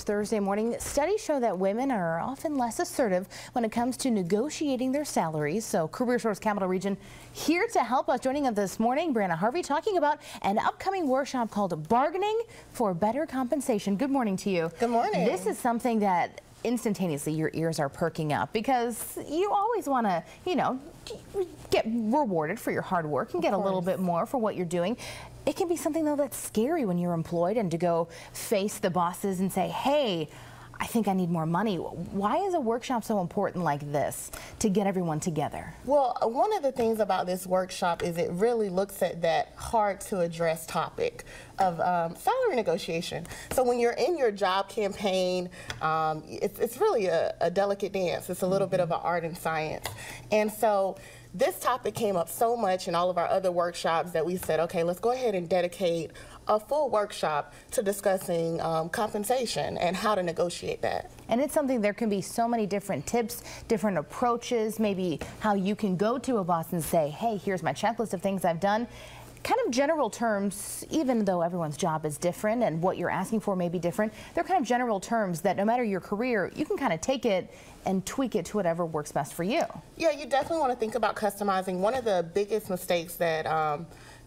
Thursday morning. Studies show that women are often less assertive when it comes to negotiating their salaries. So Career Source Capital Region here to help us. Joining us this morning, Brianna Harvey, talking about an upcoming workshop called Bargaining for Better Compensation. Good morning to you. Good morning. This is something that instantaneously your ears are perking up because you always want to, get rewarded for your hard work and get a little bit more for what you're doing. It can be something, though, that's scary when you're employed and to go face the bosses and say, hey, I think I need more money. Why is a workshop so important like this to get everyone together? Well, one of the things about this workshop is it really looks at that hard to address topic of salary negotiation. So when you're in your job campaign, it's really a delicate dance. It's a little bit of an art and science. And so this topic came up so much in all of our other workshops that we said, okay, let's go ahead and dedicate a full workshop to discussing compensation and how to negotiate that. And it's something, there can be so many different tips, different approaches, maybe how you can go to a boss and say, hey, here's my checklist of things I've done. Kind of general terms, even though everyone's job is different and what you're asking for may be different, they're kind of general terms that no matter your career, you can kind of take it and tweak it to whatever works best for you. Yeah, you definitely want to think about customizing. One of the biggest mistakes that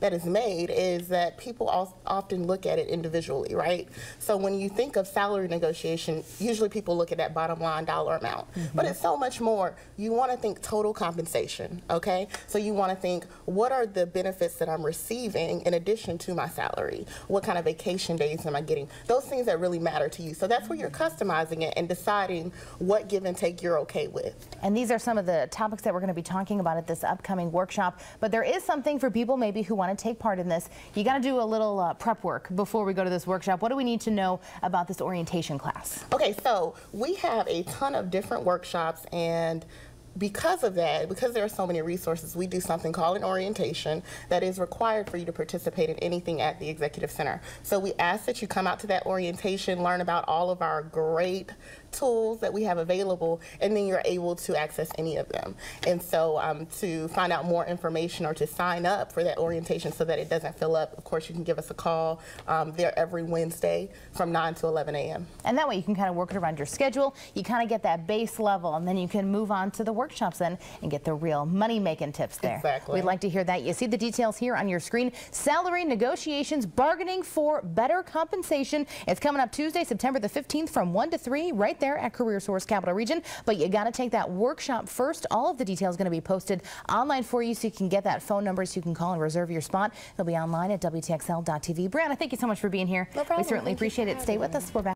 that is made is that people often look at it individually, right? So when you think of salary negotiation, usually people look at that bottom line dollar amount, but it's so much more. You want to think total compensation, okay? So you want to think, what are the benefits that I'm receiving in addition to my salary? What kind of vacation days am I getting? Those things that really matter to you. So that's where you're customizing it and deciding what give and take you're okay with. And these are some of the topics that we're going to be talking about at this upcoming workshop. But there is something for people maybe who want to take part in this. You got to do a little prep work before we go to this workshop. What do we need to know about this orientation class? Okay, so we have a ton of different workshops, and because of that, because there are so many resources, we do something called an orientation that is required for you to participate in anything at the Executive Center. So we ask that you come out to that orientation, learn about all of our great tools that we have available, and then you're able to access any of them. And so to find out more information or to sign up for that orientation so that it doesn't fill up, of course, you can give us a call. They're every Wednesday from 9 to 11 a.m. And that way you can kind of work it around your schedule. You kind of get that base level, and then you can move on to the workshops then and get the real money-making tips there. Exactly. We'd like to hear that. You see the details here on your screen. Salary negotiations, bargaining for better compensation. It's coming up Tuesday, September the 15th from 1 to 3 right there at Career Source Capital Region. But you got to take that workshop first. All of the details going to be posted online for you so you can get that phone number so you can call and reserve your spot. They'll be online at WTXL.TV. Brianna, thank you so much for being here. No problem. We certainly appreciate it. Stay with us. We're back.